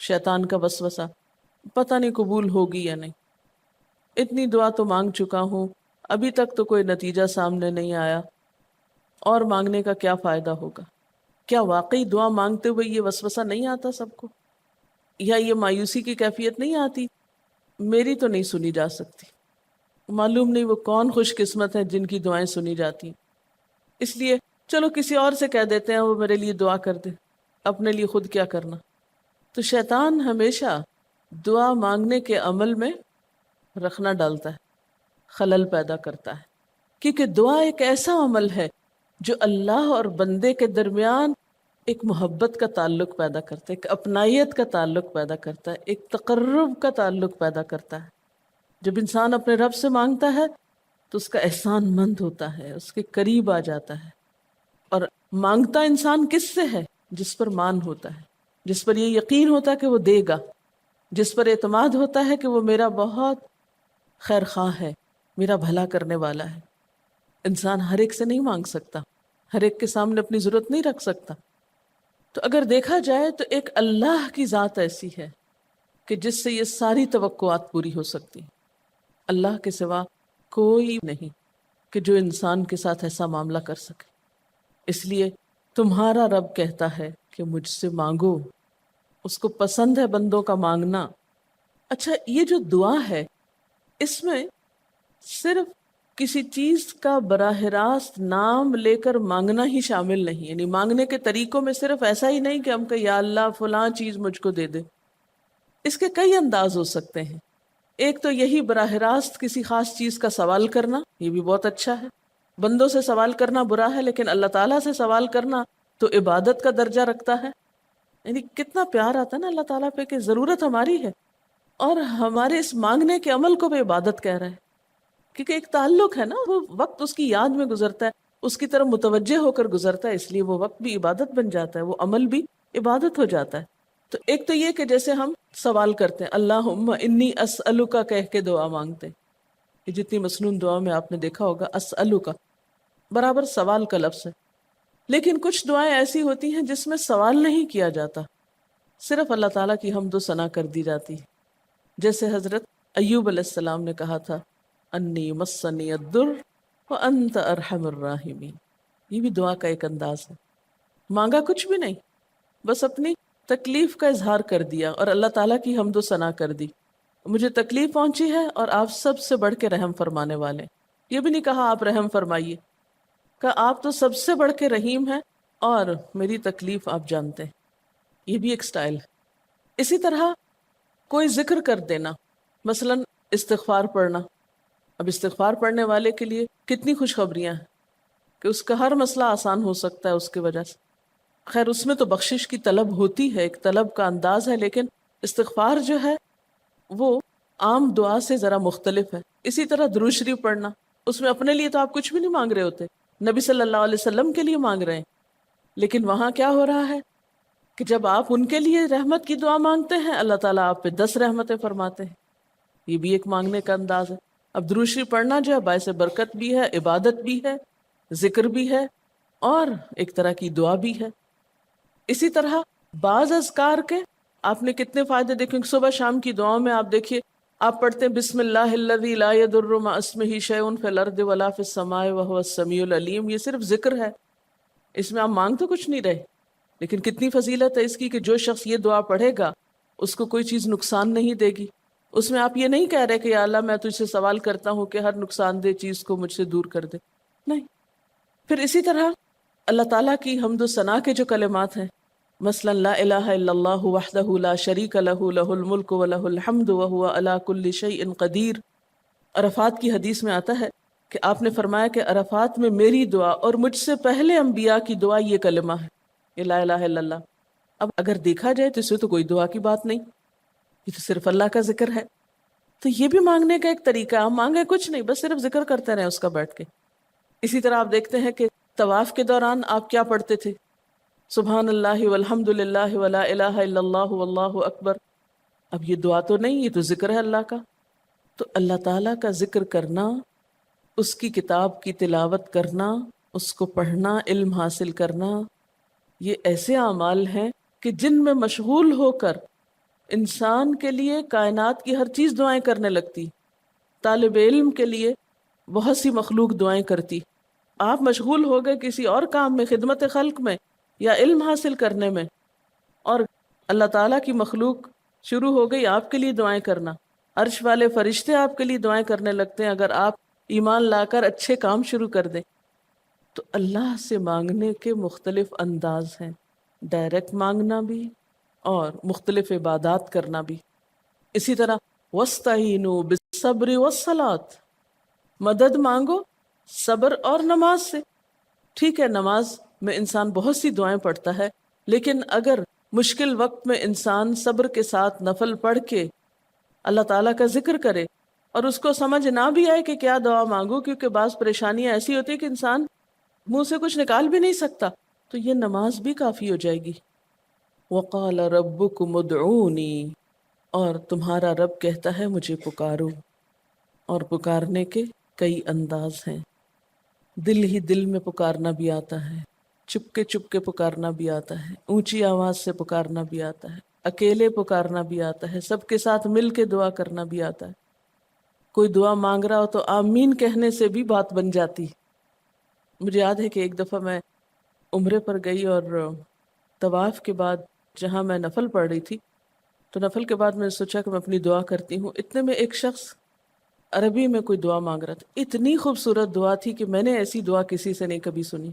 شیطان کا وسوسہ، پتہ نہیں قبول ہوگی یا نہیں، اتنی دعا تو مانگ چکا ہوں، ابھی تک تو کوئی نتیجہ سامنے نہیں آیا، اور مانگنے کا کیا فائدہ ہوگا؟ کیا واقعی دعا مانگتے ہوئے یہ وسوسہ نہیں آتا سب کو؟ یا یہ مایوسی کی کیفیت نہیں آتی، میری تو نہیں سنی جا سکتی، معلوم نہیں وہ کون خوش قسمت ہے جن کی دعائیں سنی جاتی ہیں، اس لیے چلو کسی اور سے کہہ دیتے ہیں وہ میرے لیے دعا کر دے، اپنے لیے خود کیا کرنا۔ تو شیطان ہمیشہ دعا مانگنے کے عمل میں رخنا ڈالتا ہے، خلل پیدا کرتا ہے، کیونکہ دعا ایک ایسا عمل ہے جو اللہ اور بندے کے درمیان ایک محبت کا تعلق پیدا کرتا ہے، ایک اپنائیت کا تعلق پیدا کرتا ہے، ایک تقرب کا تعلق پیدا کرتا ہے۔ جب انسان اپنے رب سے مانگتا ہے تو اس کا احسان مند ہوتا ہے، اس کے قریب آ جاتا ہے، اور مانگتا انسان کس سے ہے؟ جس پر مان ہوتا ہے، جس پر یہ یقین ہوتا ہے کہ وہ دے گا، جس پر اعتماد ہوتا ہے کہ وہ میرا بہت خیر خواہ ہے، میرا بھلا کرنے والا ہے۔ انسان ہر ایک سے نہیں مانگ سکتا، ہر ایک کے سامنے اپنی ضرورت نہیں رکھ سکتا۔ تو اگر دیکھا جائے تو ایک اللہ کی ذات ایسی ہے کہ جس سے یہ ساری توقعات پوری ہو سکتی، اللہ کے سوا کوئی نہیں کہ جو انسان کے ساتھ ایسا معاملہ کر سکے۔ اس لیے تمہارا رب کہتا ہے کہ مجھ سے مانگو، اس کو پسند ہے بندوں کا مانگنا۔ اچھا، یہ جو دعا ہے اس میں صرف کسی چیز کا براہ راست نام لے کر مانگنا ہی شامل نہیں، یعنی مانگنے کے طریقوں میں صرف ایسا ہی نہیں کہ ہم کہ یا اللہ فلاں چیز مجھ کو دے دے۔ اس کے کئی انداز ہو سکتے ہیں۔ ایک تو یہی براہ راست کسی خاص چیز کا سوال کرنا، یہ بھی بہت اچھا ہے۔ بندوں سے سوال کرنا برا ہے، لیکن اللہ تعالیٰ سے سوال کرنا تو عبادت کا درجہ رکھتا ہے۔ یعنی کتنا پیار آتا ہے نا اللہ تعالیٰ پہ کہ ضرورت ہماری ہے اور ہمارے اس مانگنے کے عمل کو بھی عبادت کہہ رہا ہے، کیونکہ ایک تعلق ہے نا، وہ وقت اس کی یاد میں گزرتا ہے، اس کی طرف متوجہ ہو کر گزرتا ہے، اس لیے وہ وقت بھی عبادت بن جاتا ہے، وہ عمل بھی عبادت ہو جاتا ہے۔ تو ایک تو یہ کہ جیسے ہم سوال کرتے ہیں اللہم انی اسألک کہہ کے دعا مانگتے ہیں، یہ جتنی مسنون دعا میں آپ نے دیکھا ہوگا اسألک برابر سوال کا لفظ ہے۔ لیکن کچھ دعائیں ایسی ہوتی ہیں جس میں سوال نہیں کیا جاتا، صرف اللہ تعالیٰ کی حمد و ثنا کر دی جاتی ہے، جیسے حضرت ایوب علیہ السلام نے کہا تھا انی مسنی الضر وانت ارحم الراحمین۔ یہ بھی دعا کا ایک انداز ہے، مانگا کچھ بھی نہیں، بس اپنی تکلیف کا اظہار کر دیا اور اللہ تعالیٰ کی حمد و ثنا کر دی، مجھے تکلیف پہنچی ہے اور آپ سب سے بڑھ کے رحم فرمانے والے۔ یہ بھی نہیں کہا آپ رحم فرمائیے، کہا آپ تو سب سے بڑھ کے رحیم ہیں اور میری تکلیف آپ جانتے ہیں۔ یہ بھی ایک سٹائل ہے۔ اسی طرح کوئی ذکر کر دینا، مثلا استغفار پڑھنا۔ اب استغفار پڑھنے والے کے لیے کتنی خوشخبریاں ہیں کہ اس کا ہر مسئلہ آسان ہو سکتا ہے اس کی وجہ سے۔ خیر اس میں تو بخشش کی طلب ہوتی ہے، ایک طلب کا انداز ہے، لیکن استغفار جو ہے وہ عام دعا سے ذرا مختلف ہے۔ اسی طرح درود شریف پڑھنا، اس میں اپنے لیے تو آپ کچھ بھی نہیں مانگ رہے ہوتے، نبی صلی اللہ علیہ وسلم کے لیے مانگ رہے ہیں، لیکن وہاں کیا ہو رہا ہے کہ جب آپ ان کے لیے رحمت کی دعا مانگتے ہیں اللہ تعالیٰ آپ پہ 10 رحمتیں فرماتے ہیں۔ یہ بھی ایک مانگنے کا انداز ہے۔ اب درود شریف پڑھنا جو ہے باعث برکت بھی ہے، عبادت بھی ہے، ذکر بھی ہے، اور ایک طرح کی دعا بھی ہے۔ اسی طرح بعض اذکار کے آپ نے کتنے فائدے دیکھیں، صبح شام کی دعاؤں میں آپ دیکھیے، آپ پڑھتے ہیں بسم اللہ الذی لا یضر مع اسمہ شیء فی الارض ولا فی السماء وهو السمیع العلیم۔ یہ صرف ذکر ہے، اس میں آپ مانگ تو کچھ نہیں رہے، لیکن کتنی فضیلت ہے اس کی کہ جو شخص یہ دعا پڑھے گا اس کو کوئی چیز نقصان نہیں دے گی۔ اس میں آپ یہ نہیں کہہ رہے کہ یا اللہ میں تجھ سے سوال کرتا ہوں کہ ہر نقصان دہ چیز کو مجھ سے دور کر دے، نہیں۔ پھر اسی طرح اللہ تعالیٰ کی حمد و ثنا کے جو کلمات ہیں، مثلا لا الہ الا اللہ وحدہ لا شریک لہ لہ الملک ولہ الحمد وہو علی کل شیء قدیر۔ عرفات کی حدیث میں آتا ہے کہ آپ نے فرمایا کہ عرفات میں میری دعا اور مجھ سے پہلے انبیاء کی دعا یہ کلمہ ہے، یہ لا الہ الا اللہ۔ اب اگر دیکھا جائے تو اس سے تو کوئی دعا کی بات نہیں، یہ تو صرف اللہ کا ذکر ہے۔ تو یہ بھی مانگنے کا ایک طریقہ ہے، ہم مانگے کچھ نہیں، بس صرف ذکر کرتے رہیں اس کا بیٹھ کے۔ اسی طرح آپ دیکھتے ہیں کہ طواف کے دوران آپ کیا پڑھتے تھے، سبحان اللہ والحمد للہ ولا الہ الا اللہ واللہ اکبر۔ اب یہ دعا تو نہیں، یہ تو ذکر ہے اللہ کا۔ تو اللہ تعالیٰ کا ذکر کرنا، اس کی کتاب کی تلاوت کرنا، اس کو پڑھنا، علم حاصل کرنا، یہ ایسے اعمال ہیں کہ جن میں مشغول ہو کر انسان کے لیے کائنات کی ہر چیز دعائیں کرنے لگتی، طالب علم کے لیے بہت سی مخلوق دعائیں کرتی. آپ مشغول ہو گئے کسی اور کام میں، خدمت خلق میں یا علم حاصل کرنے میں، اور اللہ تعالیٰ کی مخلوق شروع ہو گئی آپ کے لیے دعائیں کرنا. عرش والے فرشتے آپ کے لیے دعائیں کرنے لگتے ہیں اگر آپ ایمان لا کر اچھے کام شروع کر دیں. تو اللہ سے مانگنے کے مختلف انداز ہیں، ڈائریکٹ مانگنا بھی اور مختلف عبادات کرنا بھی. اسی طرح وَاسْتَعِینُوا بِالصَّبْرِ وَالصَّلَاةِ، مدد مانگو صبر اور نماز سے. ٹھیک ہے، نماز میں انسان بہت سی دعائیں پڑھتا ہے، لیکن اگر مشکل وقت میں انسان صبر کے ساتھ نفل پڑھ کے اللہ تعالیٰ کا ذکر کرے اور اس کو سمجھ نہ بھی آئے کہ کیا دعا مانگو، کیونکہ بعض پریشانیاں ایسی ہوتی ہیں کہ انسان منہ سے کچھ نکال بھی نہیں سکتا، تو یہ نماز بھی کافی ہو جائے گی. وَقَالَ رَبُّكُمُ ادْعُونِي، اور تمہارا رب کہتا ہے مجھے پکارو. اور پکارنے کے کئی انداز ہیں. دل ہی دل میں پکارنا بھی آتا ہے، چپ کے پکارنا بھی آتا ہے، اونچی آواز سے پکارنا بھی آتا ہے، اکیلے پکارنا بھی آتا ہے، سب کے ساتھ مل کے دعا کرنا بھی آتا ہے. کوئی دعا مانگ رہا ہو تو آمین کہنے سے بھی بات بن جاتی. مجھے یاد ہے کہ ایک دفعہ میں عمرے پر گئی اور طواف کے بعد جہاں میں نفل پڑھ رہی تھی، تو نفل کے بعد میں نے سوچا کہ میں اپنی دعا کرتی ہوں. اتنے میں ایک شخص عربی میں کوئی دعا مانگ رہا تھا. اتنی خوبصورت دعا تھی کہ میں نے ایسی دعا کسی سے نہیں کبھی سنی،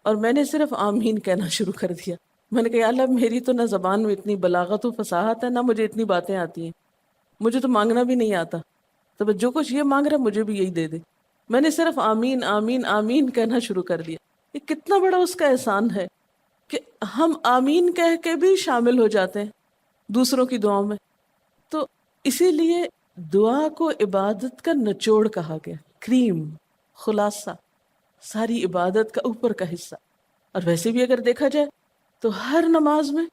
اور میں نے صرف آمین کہنا شروع کر دیا. میں نے کہا یا اللہ، میری تو نہ زبان میں اتنی بلاغت و فصاحت ہے، نہ مجھے اتنی باتیں آتی ہیں، مجھے تو مانگنا بھی نہیں آتا، تو بس جو کچھ یہ مانگ رہا ہے مجھے بھی یہی دے دے. میں نے صرف آمین آمین آمین کہنا شروع کر دیا. یہ کتنا بڑا اس کا احسان ہے کہ ہم آمین کہہ کے بھی شامل ہو جاتے ہیں دوسروں کی دعاؤں میں. تو اسی لیے دعا کو عبادت کا نچوڑ کہا گیا، کریم، خلاصہ، ساری عبادت کا اوپر کا حصہ. اور ویسے بھی اگر دیکھا جائے تو ہر نماز میں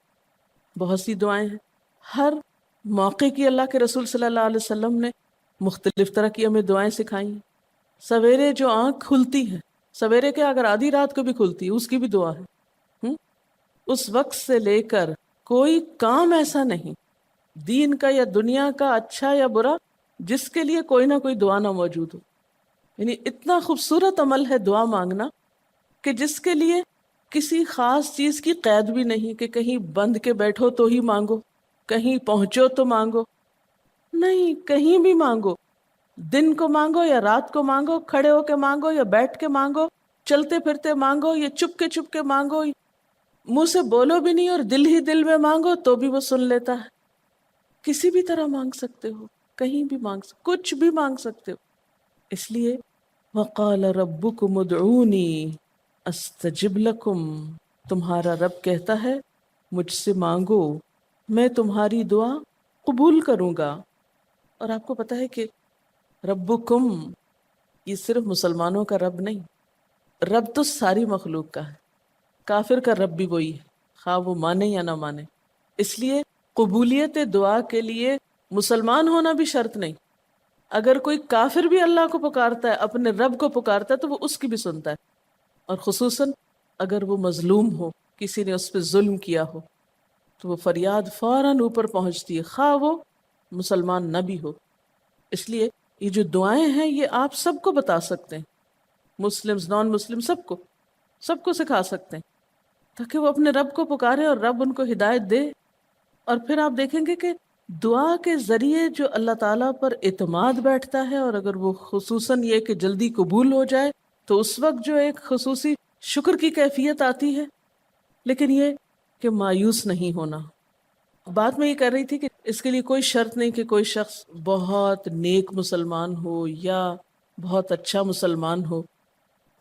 بہت سی دعائیں ہیں. ہر موقع کی اللہ کے رسول صلی اللہ علیہ وسلم نے مختلف طرح کی ہمیں دعائیں سکھائی ہیں. سویرے جو آنکھ کھلتی ہے، سویرے کے اگر آدھی رات کو بھی کھلتی ہے، اس کی بھی دعا ہے. اس وقت سے لے کر کوئی کام ایسا نہیں دین کا یا دنیا کا، اچھا یا برا، جس کے لیے کوئی نہ کوئی دعا نہ موجود ہو. یعنی اتنا خوبصورت عمل ہے دعا مانگنا کہ جس کے لیے کسی خاص چیز کی قید بھی نہیں کہ کہیں بند کے بیٹھو تو ہی مانگو، کہیں پہنچو تو مانگو. نہیں، کہیں بھی مانگو، دن کو مانگو یا رات کو مانگو، کھڑے ہو کے مانگو یا بیٹھ کے مانگو، چلتے پھرتے مانگو یا چپ کے مانگو، منہ سے بولو بھی نہیں اور دل ہی دل میں مانگو تو بھی وہ سن لیتا ہے. کسی بھی طرح مانگ سکتے ہو، کہیں بھی مانگ سکتے، کچھ بھی مانگ سکتے ہو. اس لیے وَقَالَ رَبُّكُمُ ادْعُونِي أَسْتَجِبْ لَكُمْ، تمہارا رب کہتا ہے مجھ سے مانگو، میں تمہاری دعا قبول کروں گا. اور آپ کو پتہ ہے کہ ربکم یہ صرف مسلمانوں کا رب نہیں، رب تو ساری مخلوق کا ہے. کافر کا رب بھی وہی ہے، خواہ وہ مانے یا نہ مانے. اس لیے قبولیت دعا کے لیے مسلمان ہونا بھی شرط نہیں. اگر کوئی کافر بھی اللہ کو پکارتا ہے، اپنے رب کو پکارتا ہے، تو وہ اس کی بھی سنتا ہے. اور خصوصاً اگر وہ مظلوم ہو، کسی نے اس پہ ظلم کیا ہو، تو وہ فریاد فوراً اوپر پہنچتی ہے، خواہ وہ مسلمان نہ بھی ہو. اس لیے یہ جو دعائیں ہیں یہ آپ سب کو بتا سکتے ہیں، مسلمز، نان مسلم، سب کو سکھا سکتے ہیں، تاکہ وہ اپنے رب کو پکارے اور رب ان کو ہدایت دے. اور پھر آپ دیکھیں گے کہ دعا کے ذریعے جو اللہ تعالیٰ پر اعتماد بیٹھتا ہے، اور اگر وہ خصوصاً یہ کہ جلدی قبول ہو جائے، تو اس وقت جو ایک خصوصی شکر کی کیفیت آتی ہے. لیکن یہ کہ مایوس نہیں ہونا. بات میں یہ کر رہی تھی کہ اس کے لیے کوئی شرط نہیں کہ کوئی شخص بہت نیک مسلمان ہو یا بہت اچھا مسلمان ہو،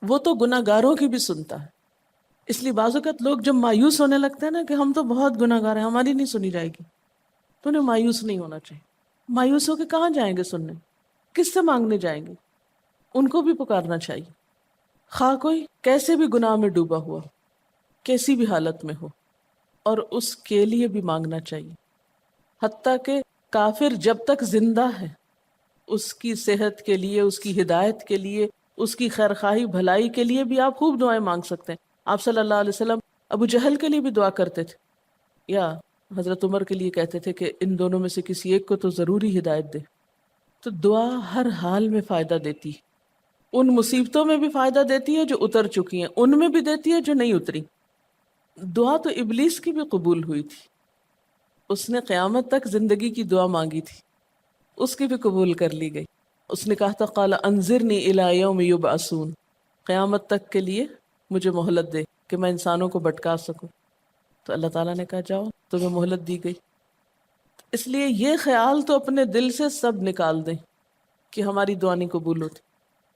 وہ تو گناہ گاروں کی بھی سنتا ہے. اس لیے بعض اوقات لوگ جب مایوس ہونے لگتے ہیں نا کہ ہم تو بہت گناہ گار ہیں، ہماری نہیں سنی جائے گی، تو انہیں مایوس نہیں ہونا چاہیے. مایوس ہو کے کہاں جائیں گے سننے؟ کس سے مانگنے جائیں گے؟ ان کو بھی پکارنا چاہیے، خواہ کوئی کیسے بھی گناہ میں ڈوبا ہوا، کیسی بھی حالت میں ہو، اور اس کے لیے بھی مانگنا چاہیے. حتیٰ کہ کافر جب تک زندہ ہے، اس کی صحت کے لیے، اس کی ہدایت کے لیے، اس کی خیرخواہی بھلائی کے لیے بھی آپ خوب دعائیں مانگ سکتے ہیں. آپ صلی اللہ علیہ وسلم ابو جہل کے لیے بھی دعا کرتے تھے، یا حضرت عمر کے لیے کہتے تھے کہ ان دونوں میں سے کسی ایک کو تو ضروری ہدایت دے. تو دعا ہر حال میں فائدہ دیتی ہے. ان مصیبتوں میں بھی فائدہ دیتی ہے جو اتر چکی ہیں، ان میں بھی دیتی ہے جو نہیں اتری. دعا تو ابلیس کی بھی قبول ہوئی تھی. اس نے قیامت تک زندگی کی دعا مانگی تھی، اس کی بھی قبول کر لی گئی. اس نے کہا تھا قال انظرنی الی یوم یبعثون، قیامت تک کے لیے مجھے مہلت دے کہ میں انسانوں کو بھٹکا سکوں. تو اللہ تعالیٰ نے کہا جاؤ، تمہیں مہلت دی گئی. اس لیے یہ خیال تو اپنے دل سے سب نکال دیں کہ ہماری دعا نہیں قبول ہوتی.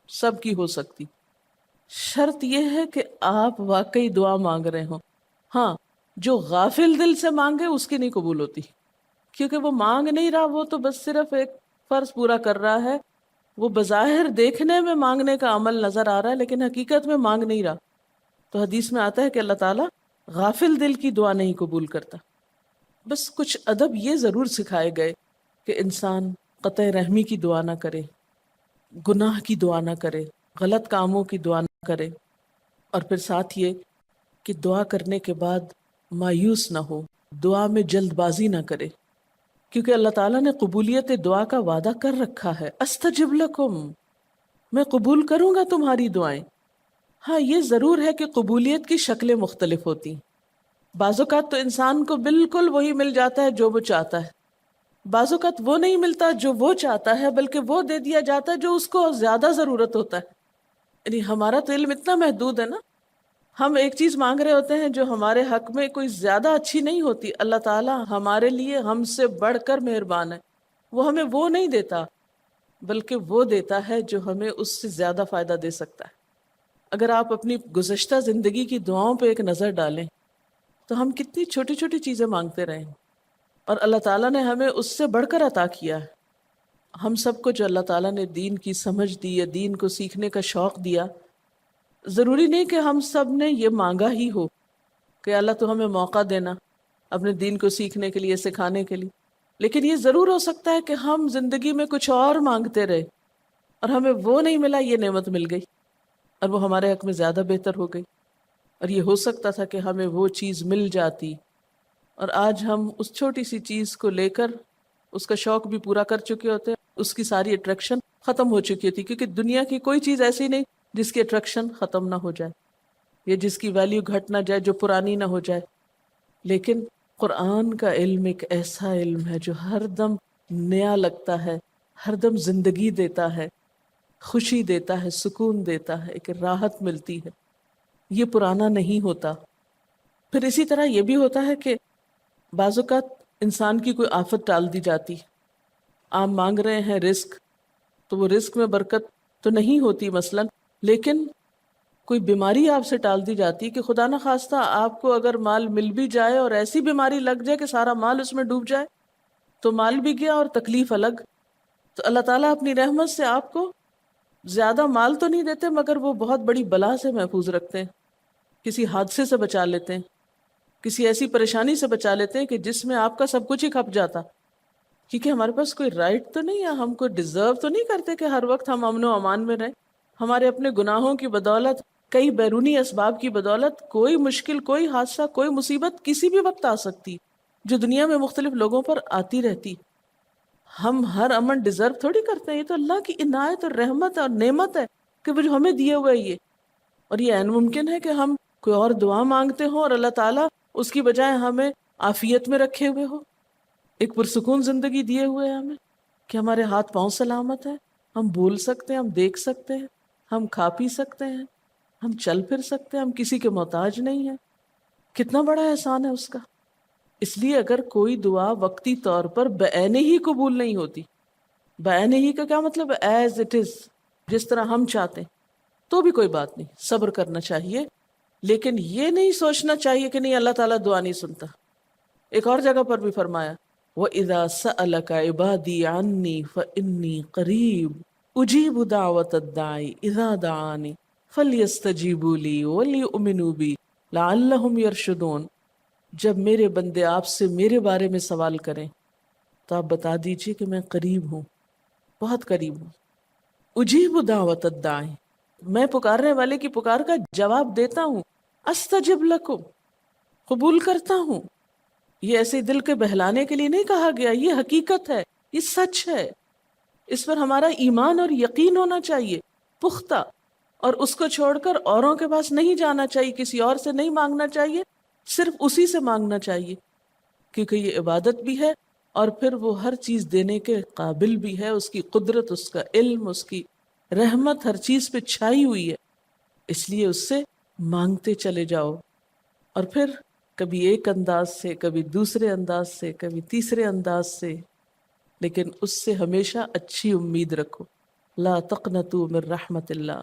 سب کی ہو سکتی، شرط یہ ہے کہ آپ واقعی دعا مانگ رہے ہوں. ہاں، جو غافل دل سے مانگے اس کی نہیں قبول ہوتی، کیونکہ وہ مانگ نہیں رہا، وہ تو بس صرف ایک فرض پورا کر رہا ہے. وہ بظاہر دیکھنے میں مانگنے کا عمل نظر آ رہا ہے لیکن حقیقت میں مانگ نہیں رہا. تو حدیث میں آتا ہے کہ اللہ تعالیٰ غافل دل کی دعا نہیں قبول کرتا. بس کچھ ادب یہ ضرور سکھائے گئے کہ انسان قطع رحمی کی دعا نہ کرے، گناہ کی دعا نہ کرے، غلط کاموں کی دعا نہ کرے، اور پھر ساتھ یہ کہ دعا کرنے کے بعد مایوس نہ ہو، دعا میں جلد بازی نہ کرے، کیونکہ اللہ تعالیٰ نے قبولیت دعا کا وعدہ کر رکھا ہے. استجب لکم، میں قبول کروں گا تمہاری دعائیں. ہاں، یہ ضرور ہے کہ قبولیت کی شکلیں مختلف ہوتی ہیں. بعض اوقات تو انسان کو بالکل وہی مل جاتا ہے جو وہ چاہتا ہے، بعض اوقات وہ نہیں ملتا جو وہ چاہتا ہے، بلکہ وہ دے دیا جاتا ہے جو اس کو زیادہ ضرورت ہوتا ہے. یعنی ہمارا تو علم اتنا محدود ہے نا، ہم ایک چیز مانگ رہے ہوتے ہیں جو ہمارے حق میں کوئی زیادہ اچھی نہیں ہوتی. اللہ تعالیٰ ہمارے لیے ہم سے بڑھ کر مہربان ہے، وہ ہمیں وہ نہیں دیتا بلکہ وہ دیتا ہے جو ہمیں اس سے زیادہ فائدہ دے سکتا ہے. اگر آپ اپنی گزشتہ زندگی کی دعاؤں پہ ایک نظر ڈالیں تو ہم کتنی چھوٹی چھوٹی چیزیں مانگتے رہے ہیں اور اللہ تعالیٰ نے ہمیں اس سے بڑھ کر عطا کیا ہے. ہم سب کو جو اللہ تعالیٰ نے دین کی سمجھ دی یا دین کو سیکھنے کا شوق دیا، ضروری نہیں کہ ہم سب نے یہ مانگا ہی ہو کہ اللہ تو ہمیں موقع دینا اپنے دین کو سیکھنے کے لیے، سکھانے کے لیے. لیکن یہ ضرور ہو سکتا ہے کہ ہم زندگی میں کچھ اور مانگتے رہے اور ہمیں وہ نہیں ملا، یہ نعمت مل گئی اور وہ ہمارے حق میں زیادہ بہتر ہو گئی. اور یہ ہو سکتا تھا کہ ہمیں وہ چیز مل جاتی اور آج ہم اس چھوٹی سی چیز کو لے کر اس کا شوق بھی پورا کر چکے ہوتے، اس کی ساری اٹریکشن ختم ہو چکی تھی. کیونکہ دنیا کی کوئی چیز ایسی نہیں جس کی اٹریکشن ختم نہ ہو جائے یا جس کی ویلیو گھٹ نہ جائے، جو پرانی نہ ہو جائے. لیکن قرآن کا علم ایک ایسا علم ہے جو ہر دم نیا لگتا ہے، ہر دم زندگی دیتا ہے، خوشی دیتا ہے، سکون دیتا ہے، ایک راحت ملتی ہے. یہ پرانا نہیں ہوتا. پھر اسی طرح یہ بھی ہوتا ہے کہ بعض اوقات انسان کی کوئی آفت ٹال دی جاتی. آپ مانگ رہے ہیں رزق، تو وہ رزق میں برکت تو نہیں ہوتی مثلا، لیکن کوئی بیماری آپ سے ٹال دی جاتی کہ خدا نہ خواستہ آپ کو اگر مال مل بھی جائے اور ایسی بیماری لگ جائے کہ سارا مال اس میں ڈوب جائے تو مال بھی گیا اور تکلیف الگ. تو اللہ تعالیٰ اپنی رحمت سے آپ کو زیادہ مال تو نہیں دیتے مگر وہ بہت بڑی بلا سے محفوظ رکھتے ہیں، کسی حادثے سے بچا لیتے ہیں، کسی ایسی پریشانی سے بچا لیتے ہیں کہ جس میں آپ کا سب کچھ ہی کھپ جاتا. کیونکہ ہمارے پاس کوئی رائٹ تو نہیں ہے، ہم کو ڈیزرو تو نہیں کرتے کہ ہر وقت ہم امن و امان میں رہیں. ہمارے اپنے گناہوں کی بدولت، کئی بیرونی اسباب کی بدولت کوئی مشکل، کوئی حادثہ، کوئی مصیبت کسی بھی وقت آ سکتی جو دنیا میں مختلف لوگوں پر آتی رہتی. ہم ہر امن ڈیزرو تھوڑی کرتے ہیں، یہ تو اللہ کی عنایت اور رحمت اور نعمت ہے کہ وہ جو ہمیں دیے ہوئے یہ. اور یہ عین ممکن ہے کہ ہم کوئی اور دعا مانگتے ہوں اور اللہ تعالیٰ اس کی بجائے ہمیں عافیت میں رکھے ہوئے ہو، ایک پرسکون زندگی دیے ہوئے ہیں ہمیں کہ ہمارے ہاتھ پاؤں سلامت ہیں، ہم بول سکتے ہیں، ہم دیکھ سکتے ہیں، ہم کھا پی سکتے ہیں، ہم چل پھر سکتے ہیں، ہم کسی کے محتاج نہیں ہیں. کتنا بڑا احسان ہے اس کا. اس لیے اگر کوئی دعا وقتی طور پر بعینہ ہی قبول نہیں ہوتی، بعینہ ہی کا کیا مطلب ہے؟ ایز اٹ از، جس طرح ہم چاہتے ہیں، تو بھی کوئی بات نہیں، صبر کرنا چاہیے. لیکن یہ نہیں سوچنا چاہیے کہ نہیں اللہ تعالیٰ دعا نہیں سنتا. ایک اور جگہ پر بھی فرمایا وَإِذَا سَأَلَكَ عِبَادِي عَنِّي فَإِنِّي قَرِيبٌ أُجِيبُ دَعْوَةَ الدَّاعِ إِذَا دَعَانِ فَلْيَسْتَجِيبُوا لِي وَلْيُؤْمِنُوا بِي لَعَلَّهُمْ يَرْشُدُونَ. جب میرے بندے آپ سے میرے بارے میں سوال کریں تو آپ بتا دیجئے کہ میں قریب ہوں، بہت قریب ہوں. اجیب دعوت الداعی، میں پکارنے والے کی پکار کا جواب دیتا ہوں. استجب لکم، قبول کرتا ہوں. یہ ایسے دل کے بہلانے کے لیے نہیں کہا گیا، یہ حقیقت ہے، یہ سچ ہے، اس پر ہمارا ایمان اور یقین ہونا چاہیے پختہ، اور اس کو چھوڑ کر اوروں کے پاس نہیں جانا چاہیے، کسی اور سے نہیں مانگنا چاہیے، صرف اسی سے مانگنا چاہیے، کیونکہ یہ عبادت بھی ہے اور پھر وہ ہر چیز دینے کے قابل بھی ہے، اس کی قدرت، اس کا علم، اس کی رحمت ہر چیز پہ چھائی ہوئی ہے، اس لیے اس سے مانگتے چلے جاؤ، اور پھر کبھی ایک انداز سے، کبھی دوسرے انداز سے، کبھی تیسرے انداز سے، لیکن اس سے ہمیشہ اچھی امید رکھو، لا تقنطوا من رحمت اللہ۔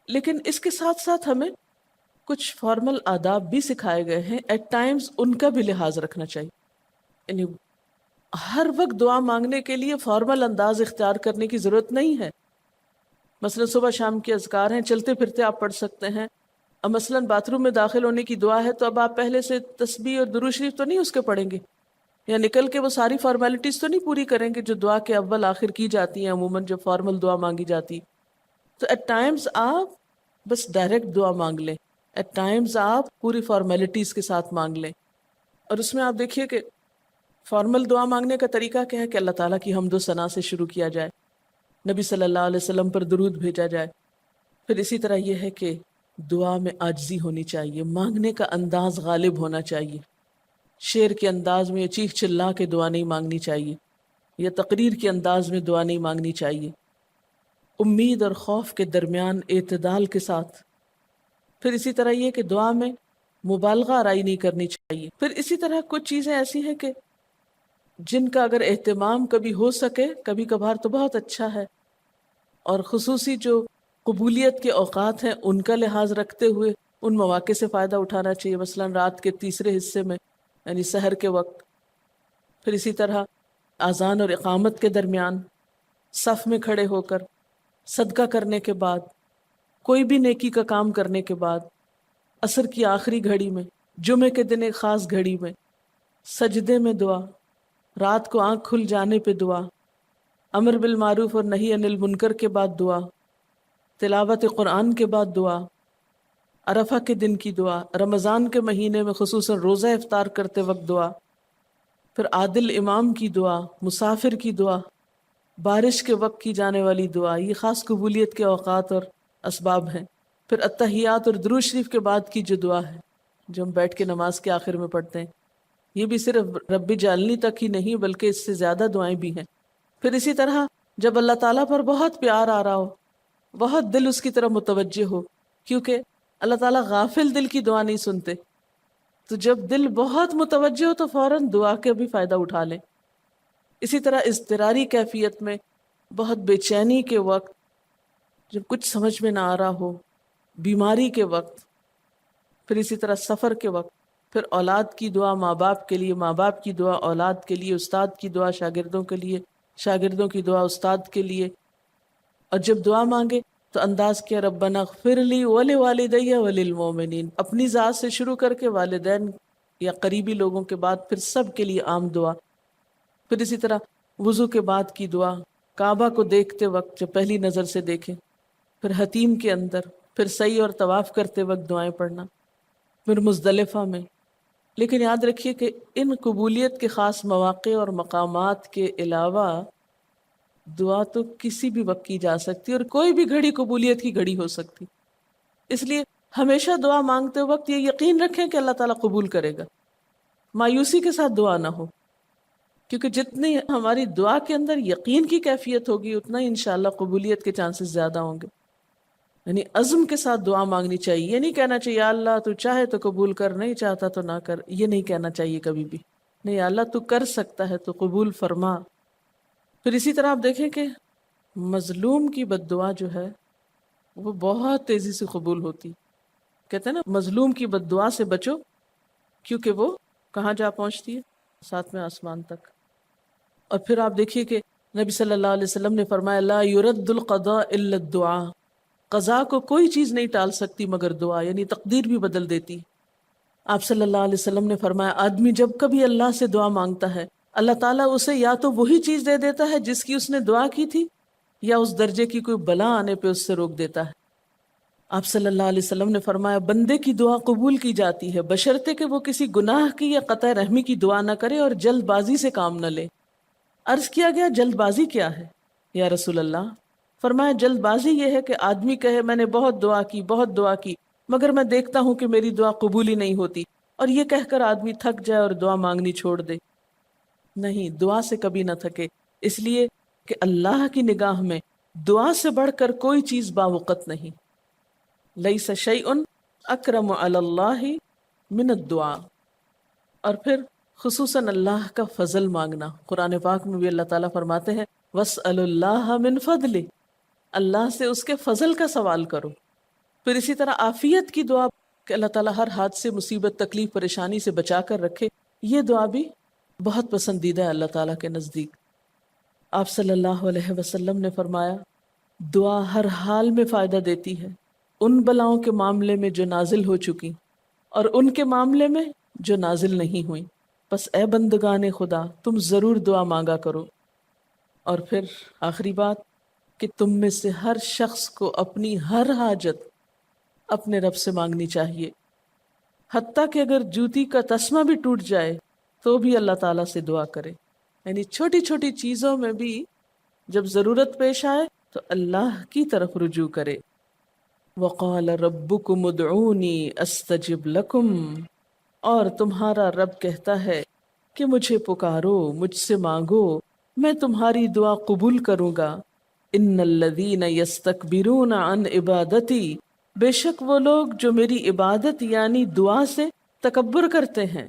لیکن اس کے ساتھ ساتھ ہمیں کچھ فارمل آداب بھی سکھائے گئے ہیں، ایٹ ٹائمز ان کا بھی لحاظ رکھنا چاہیے، یعنی ہر وقت دعا مانگنے کے لیے فارمل انداز اختیار کرنے کی ضرورت نہیں ہے۔ مثلا صبح شام کے اذکار ہیں، چلتے پھرتے آپ پڑھ سکتے ہیں، اب مثلا باتھ روم میں داخل ہونے کی دعا ہے تو اب آپ پہلے سے تسبیح اور درود شریف تو نہیں اس کے پڑھیں گے، یا نکل کے وہ ساری فارمیلٹیز تو نہیں پوری کریں گے جو دعا کے اول آخر کی جاتی ہیں، عموماً جو فارمل دعا مانگی جاتی۔ تو ایٹ ٹائمز آپ بس ڈائریکٹ دعا مانگ لیں، ایٹ ٹائمز آپ پوری فارمیلٹیز کے ساتھ مانگ لیں، اور اس میں آپ دیکھیے کہ فارمل دعا مانگنے کا طریقہ کیا ہے کہ اللہ تعالیٰ کی حمد و ثنا سے شروع کیا جائے، نبی صلی اللہ علیہ وسلم پر درود بھیجا جائے، پھر اسی طرح یہ ہے کہ دعا میں عاجزی ہونی چاہیے، مانگنے کا انداز غالب ہونا چاہیے، شعر کے انداز میں یا چیخ چلا کے دعا نہیں مانگنی چاہیے، یا تقریر کے انداز میں دعا نہیں مانگنی چاہیے، امید اور خوف کے درمیان اعتدال کے ساتھ، پھر اسی طرح یہ کہ دعا میں مبالغہ آرائی نہیں کرنی چاہیے، پھر اسی طرح کچھ چیزیں ایسی ہیں کہ جن کا اگر اہتمام کبھی ہو سکے، کبھی کبھار تو بہت اچھا ہے، اور خصوصی جو قبولیت کے اوقات ہیں ان کا لحاظ رکھتے ہوئے ان مواقع سے فائدہ اٹھانا چاہیے، مثلا رات کے تیسرے حصے میں یعنی سحر کے وقت، پھر اسی طرح اذان اور اقامت کے درمیان، صف میں کھڑے ہو کر، صدقہ کرنے کے بعد، کوئی بھی نیکی کا کام کرنے کے بعد، عصر کی آخری گھڑی میں، جمعے کے دن ایک خاص گھڑی میں، سجدے میں دعا، رات کو آنکھ کھل جانے پہ دعا، امر بالمعروف اور نہی عن المنکر کے بعد دعا، تلاوت قرآن کے بعد دعا، عرفہ کے دن کی دعا، رمضان کے مہینے میں خصوصاً روزہ افطار کرتے وقت دعا، پھر عادل امام کی دعا، مسافر کی دعا، بارش کے وقت کی جانے والی دعا، یہ خاص قبولیت کے اوقات اور اسباب ہیں، پھر التحیات اور درود شریف کے بعد کی جو دعا ہے جو ہم بیٹھ کے نماز کے آخر میں پڑھتے ہیں، یہ بھی صرف رب جعلنی تک ہی نہیں بلکہ اس سے زیادہ دعائیں بھی ہیں۔ پھر اسی طرح جب اللہ تعالیٰ پر بہت پیار آ رہا ہو، بہت دل اس کی طرف متوجہ ہو، کیونکہ اللہ تعالیٰ غافل دل کی دعا نہیں سنتے، تو جب دل بہت متوجہ ہو تو فوراً دعا کے بھی فائدہ اٹھا لیں۔ اسی طرح اضطراری کیفیت میں، بہت بے چینی کے وقت، جب کچھ سمجھ میں نہ آ رہا ہو، بیماری کے وقت، پھر اسی طرح سفر کے وقت، پھر اولاد کی دعا ماں باپ کے لیے، ماں باپ کی دعا اولاد کے لیے، استاد کی دعا شاگردوں کے لیے، شاگردوں کی دعا استاد کے لیے، اور جب دعا مانگے تو انداز کیا ربنا اغفر لی ولوالدی وللمؤمنین، اپنی ذات سے شروع کر کے والدین یا قریبی لوگوں کے بعد پھر سب کے لیے عام دعا، پھر اسی طرح وضو کے بعد کی دعا، کعبہ کو دیکھتے وقت جب پہلی نظر سے دیکھیں، پھر حتیم کے اندر، پھر سعی اور طواف کرتے وقت دعائیں پڑھنا، پھر مزدلفہ میں۔ لیکن یاد رکھیے کہ ان قبولیت کے خاص مواقع اور مقامات کے علاوہ دعا تو کسی بھی وقت کی جا سکتی اور کوئی بھی گھڑی قبولیت کی گھڑی ہو سکتی، اس لیے ہمیشہ دعا مانگتے وقت یہ یقین رکھیں کہ اللہ تعالیٰ قبول کرے گا، مایوسی کے ساتھ دعا نہ ہو، کیونکہ جتنی ہماری دعا کے اندر یقین کی کیفیت ہوگی اتنا ہی انشاءاللہ قبولیت کے چانسز زیادہ ہوں گے۔ یعنی عزم کے ساتھ دعا مانگنی چاہیے، یہ نہیں کہنا چاہیے یا اللہ تو چاہے تو قبول کر، نہیں چاہتا تو نہ کر، یہ نہیں کہنا چاہیے کبھی بھی، نہیں یا اللہ تو کر سکتا ہے تو قبول فرما۔ پھر اسی طرح آپ دیکھیں کہ مظلوم کی بد دعا جو ہے وہ بہت تیزی سے قبول ہوتی، کہتے ہیں نا مظلوم کی بد دعا سے بچو کیونکہ وہ کہاں جا پہنچتی ہے، ساتویں آسمان تک۔ اور پھر آپ دیکھیے کہ نبی صلی اللہ علیہ وسلم نے فرمایا لا يرد القضاء الا الدعاء، قضاء کو کوئی چیز نہیں ٹال سکتی مگر دعا، یعنی تقدیر بھی بدل دیتی۔ آپ صلی اللہ علیہ وسلم نے فرمایا آدمی جب کبھی اللہ سے دعا مانگتا ہے اللہ تعالیٰ اسے یا تو وہی چیز دے دیتا ہے جس کی اس نے دعا کی تھی، یا اس درجے کی کوئی بلا آنے پہ اس سے روک دیتا ہے۔ آپ صلی اللہ علیہ وسلم نے فرمایا بندے کی دعا قبول کی جاتی ہے بشرطے کہ وہ کسی گناہ کی یا قطع رحمی کی دعا نہ کرے اور جلد بازی سے کام نہ لے۔ عرض کیا گیا جلد بازی کیا ہے یا رسول اللہ؟ فرمایا جلد بازی یہ ہے کہ آدمی کہے میں نے بہت دعا کی بہت دعا کی مگر میں دیکھتا ہوں کہ میری دعا قبول ہی نہیں ہوتی، اور یہ کہہ کر آدمی تھک جائے اور دعا مانگنی چھوڑ دے۔ نہیں، دعا سے کبھی نہ تھکے، اس لیے کہ اللہ کی نگاہ میں دعا سے بڑھ کر کوئی چیز باوقت نہیں۔ لیس شیء اکرم علی اللہ من الدعاء۔ اور پھر خصوصاً اللہ کا فضل مانگنا، قرآن پاک میں بھی اللہ تعالیٰ فرماتے ہیں وَاسْأَلُوا اللَّهَ مِن فَضْلِهِ، اللہ سے اس کے فضل کا سوال کرو۔ پھر اسی طرح عافیت کی دعا کہ اللہ تعالیٰ ہر حادثے مصیبت تکلیف پریشانی سے بچا کر رکھے، یہ دعا بھی بہت پسندیدہ ہے اللہ تعالیٰ کے نزدیک۔ آپ صلی اللہ علیہ وسلم نے فرمایا دعا ہر حال میں فائدہ دیتی ہے، ان بلاؤں کے معاملے میں جو نازل ہو چکی اور ان کے معاملے میں جو نازل نہیں ہوئی، بس اے بندگان خدا تم ضرور دعا مانگا کرو۔ اور پھر آخری بات کہ تم میں سے ہر شخص کو اپنی ہر حاجت اپنے رب سے مانگنی چاہیے، حتیٰ کہ اگر جوتی کا تسمہ بھی ٹوٹ جائے تو بھی اللہ تعالیٰ سے دعا کرے، یعنی چھوٹی چھوٹی چیزوں میں بھی جب ضرورت پیش آئے تو اللہ کی طرف رجوع کرے۔ وَقَالَ رَبُّكُمُ ادْعُونِي أَسْتَجِبْ لَكُمْ، اور تمہارا رب کہتا ہے کہ مجھے پکارو، مجھ سے مانگو، میں تمہاری دعا قبول کروں گا۔ ان الذین یستکبرون عن عبادتی، بے شک وہ لوگ جو میری عبادت یعنی دعا سے تکبر کرتے ہیں،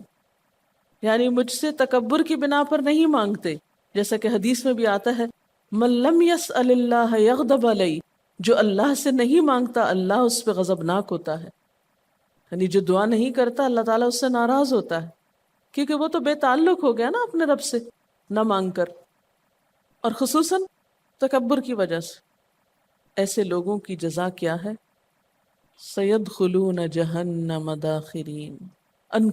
یعنی مجھ سے تکبر کی بنا پر نہیں مانگتے، جیسا کہ حدیث میں بھی آتا ہے من لم یسأل اللہ یغضب علیہ، جو اللہ سے نہیں مانگتا اللہ اس پہ غضبناک ہوتا ہے، یعنی جو دعا نہیں کرتا اللہ تعالیٰ اس سے ناراض ہوتا ہے، کیونکہ وہ تو بے تعلق ہو گیا نا اپنے رب سے نہ مانگ کر، اور خصوصاً تکبر کی وجہ سے۔ ایسے لوگوں کی جزا کیا ہے؟ سیدخلون جہنم داخرین، ان